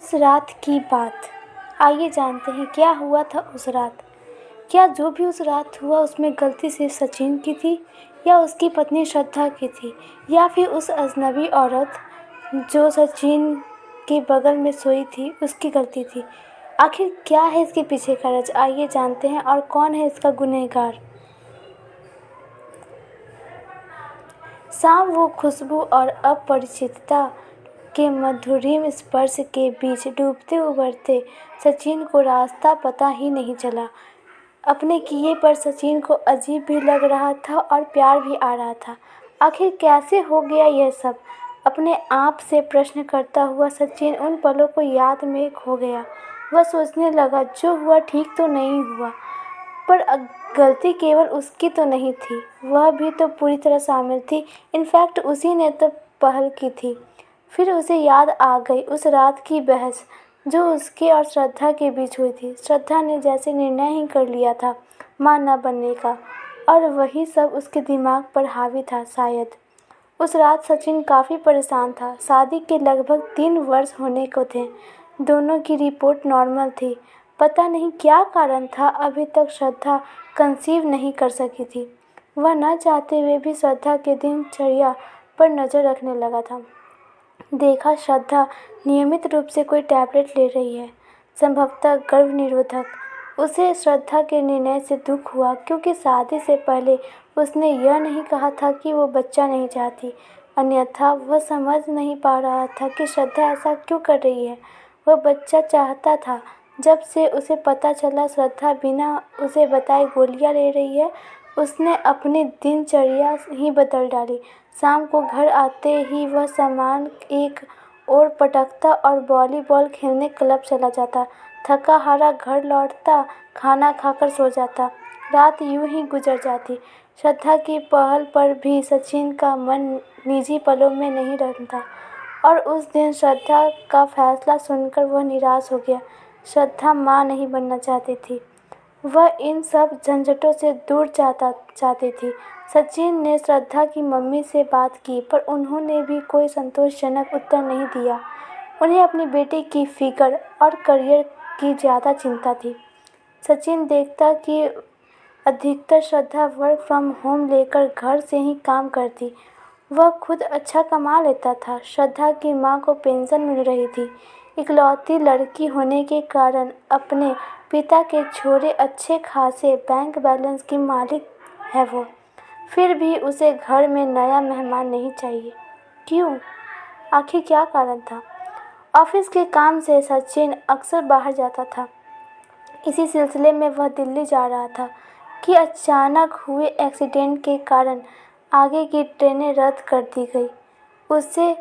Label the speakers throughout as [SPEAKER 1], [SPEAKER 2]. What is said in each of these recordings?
[SPEAKER 1] उस रात की बात। आइए जानते हैं क्या हुआ था उस रात। क्या जो भी उस रात हुआ उसमें गलती सिर्फ सचिन की थी, या उसकी पत्नी श्रद्धा की थी, या फिर उस अजनबी औरत जो सचिन के बगल में सोई थी उसकी गलती थी। आखिर क्या है इसके पीछे का राज, आइए जानते हैं। और कौन है इसका गुनहगार। शाम वो खुशबू और अपरिचितता के मधुरिम स्पर्श के बीच डूबते उभरते सचिन को रास्ता पता ही नहीं चला। अपने किए पर सचिन को अजीब भी लग रहा था और प्यार भी आ रहा था। आखिर कैसे हो गया यह सब? अपने आप से प्रश्न करता हुआ सचिन उन पलों को याद में खो गया। वह सोचने लगा, जो हुआ ठीक तो नहीं हुआ, पर गलती केवल उसकी तो नहीं थी, वह भी तो पूरी तरह शामिल थी। इनफैक्ट उसी ने तो पहल की थी। फिर उसे याद आ गई उस रात की बहस जो उसके और श्रद्धा के बीच हुई थी। श्रद्धा ने जैसे निर्णय ही कर लिया था मां न बनने का, और वही सब उसके दिमाग पर हावी था शायद। उस रात सचिन काफ़ी परेशान था। शादी के लगभग 3 वर्ष होने को थे। दोनों की रिपोर्ट नॉर्मल थी। पता नहीं क्या कारण था, अभी तक श्रद्धा कंसीव नहीं कर सकी थी। वह न चाहते हुए भी श्रद्धा के दिनचर्या पर नज़र रखने लगा था। देखा, श्रद्धा नियमित रूप से कोई टैबलेट ले रही है, संभवतः गर्भ निरोधक। उसे श्रद्धा के निर्णय से दुख हुआ, क्योंकि शादी से पहले उसने यह नहीं कहा था कि वो बच्चा नहीं चाहती। अन्यथा वह समझ नहीं पा रहा था कि श्रद्धा ऐसा क्यों कर रही है। वह बच्चा चाहता था। जब से उसे पता चला श्रद्धा बिना उसे बताए गोलियां ले रही है, उसने अपनी दिनचर्या ही बदल डाली। शाम को घर आते ही वह सामान एक ओर पटकता और वॉलीबॉल खेलने क्लब चला जाता। थका हारा घर लौटता, खाना खाकर सो जाता। रात यूं ही गुजर जाती। श्रद्धा की पहल पर भी सचिन का मन निजी पलों में नहीं रहता, और उस दिन श्रद्धा का फैसला सुनकर वह निराश हो गया। श्रद्धा माँ नहीं बनना चाहती थी। वह इन सब झंझटों से दूर चाहती थी। सचिन ने श्रद्धा की मम्मी से बात की, पर उन्होंने भी कोई संतोषजनक उत्तर नहीं दिया। उन्हें अपनी बेटी की फिक्र और करियर की ज़्यादा चिंता थी। सचिन देखता कि अधिकतर श्रद्धा वर्क फ्रॉम होम लेकर घर से ही काम करती। वह खुद अच्छा कमा लेता था। श्रद्धा की माँ को पेंशन मिल रही थी। इकलौती लड़की होने के कारण अपने पिता के छोरे अच्छे खासे बैंक बैलेंस की मालिक है वो। फिर भी उसे घर में नया मेहमान नहीं चाहिए। क्यों? आखिर क्या कारण था? ऑफिस के काम से सचिन अक्सर बाहर जाता था। इसी सिलसिले में वह दिल्ली जा रहा था कि अचानक हुए एक्सीडेंट के कारण आगे की ट्रेनें रद्द कर दी गई। उसे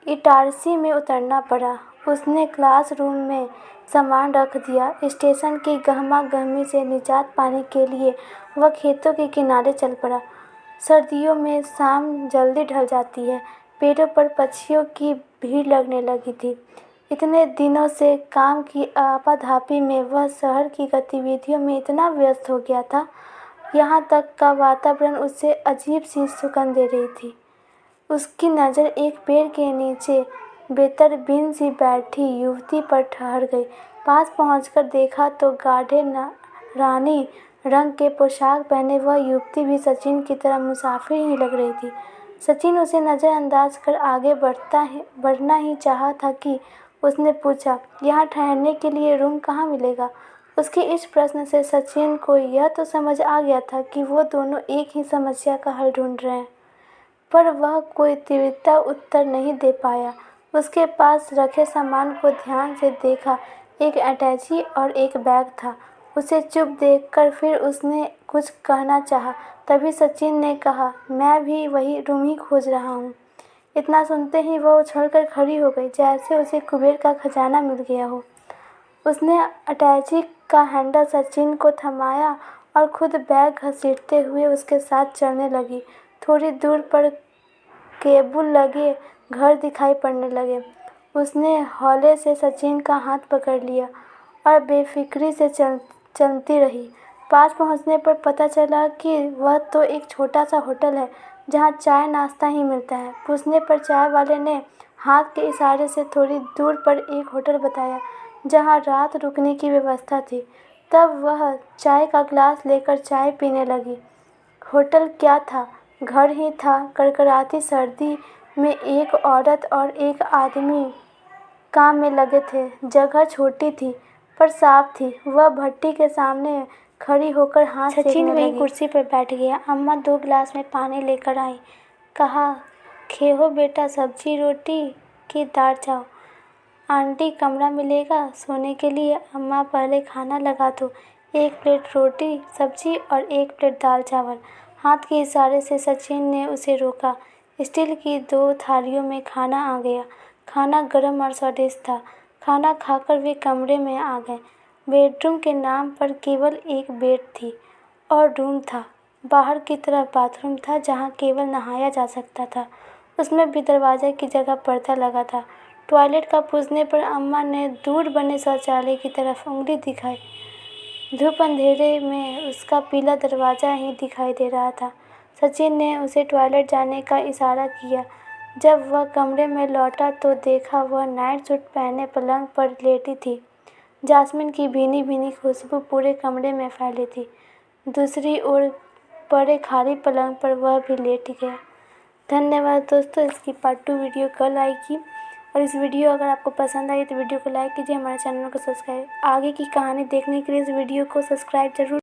[SPEAKER 1] इटारसी में उतरना पड़ा। उसने क्लासरूम में सामान रख दिया। स्टेशन की गहमा गहमी से निजात पाने के लिए वह खेतों के किनारे चल पड़ा। सर्दियों में शाम जल्दी ढल जाती है। पेड़ों पर पक्षियों की भीड़ लगने लगी थी। इतने दिनों से काम की आपाधापी में वह शहर की गतिविधियों में इतना व्यस्त हो गया था, यहाँ तक का वातावरण उसे अजीब सी सुकून दे रही थी। उसकी नज़र एक पेड़ के नीचे बेतरबीन सी बैठी युवती पर ठहर गई। पास पहुंचकर देखा तो गाढ़े रानी रंग के पोशाक पहने वह युवती भी सचिन की तरह मुसाफिर ही लग रही थी। सचिन उसे नज़रअंदाज कर आगे बढ़ना ही चाहा था कि उसने पूछा, यहाँ ठहरने के लिए रूम कहाँ मिलेगा? उसके इस प्रश्न से सचिन को यह तो समझ आ गया था कि वो दोनों एक ही समस्या का हल ढूंढ रहे हैं, पर वह कोई तीव्रता उत्तर नहीं दे पाया। उसके पास रखे सामान को ध्यान से देखा। एक अटैची और एक बैग था। उसे चुप देखकर फिर उसने कुछ कहना चाहा। तभी सचिन ने कहा, मैं भी वही रूम ही खोज रहा हूँ। इतना सुनते ही वह उछलकर खड़ी हो गई, जैसे उसे कुबेर का खजाना मिल गया हो। उसने अटैची का हैंडल सचिन को थमाया और खुद बैग घसीटते हुए उसके साथ चलने लगी। थोड़ी दूर पर केबल लगे घर दिखाई पड़ने लगे। उसने हौले से सचिन का हाथ पकड़ लिया और बेफिक्री से चलती रही। पास पहुंचने पर पता चला कि वह तो एक छोटा सा होटल है जहां चाय नाश्ता ही मिलता है। पूछने पर चाय वाले ने हाथ के इशारे से थोड़ी दूर पर एक होटल बताया जहाँ रात रुकने की व्यवस्था थी। तब वह चाय का ग्लास लेकर चाय पीने लगी। होटल क्या था, घर ही था। कड़कड़ाती सर्दी में एक औरत और एक आदमी काम में लगे थे। जगह छोटी थी पर साफ थी। वह भट्टी के सामने खड़ी होकर हाथ सेकने लगी। सचिन वहीं कुर्सी पर बैठ गया। अम्मा 2 गिलास में पानी लेकर आई। कहा, खेहो बेटा, सब्जी रोटी कि दाल चाव। आंटी, कमरा मिलेगा सोने के लिए? अम्मा, पहले खाना लगा दो। 1 प्लेट रोटी सब्जी और 1 प्लेट दाल चावल। हाथ के इशारे से सचिन ने उसे रोका। स्टील की 2 थालियों में खाना आ गया। खाना गर्म और स्वादिष्ट था। खाना खाकर वे कमरे में आ गए। बेडरूम के नाम पर केवल एक बेड थी और रूम था। बाहर की तरफ बाथरूम था जहाँ केवल नहाया जा सकता था। उसमें भी दरवाजे की जगह पर्दा लगा था। टॉयलेट का पूछने पर अम्मा ने दूर बने शौचालय की तरफ उंगली दिखाई। धूप अंधेरे में उसका पीला दरवाज़ा ही दिखाई दे रहा था। सचिन ने उसे टॉयलेट जाने का इशारा किया। जब वह कमरे में लौटा तो देखा वह नाइट सूट पहने पलंग पर लेटी थी। जास्मिन की भीनी भीनी खुशबू पूरे कमरे में फैली थी। दूसरी ओर पड़े खाली पलंग पर वह भी लेट गया। धन्यवाद दोस्तों। इसकी पार्ट 2 वीडियो कल आएगी। और इस वीडियो अगर आपको पसंद आई तो वीडियो को लाइक कीजिए, हमारे चैनल को सब्सक्राइब। आगे की कहानी देखने के लिए इस वीडियो को सब्सक्राइब जरूर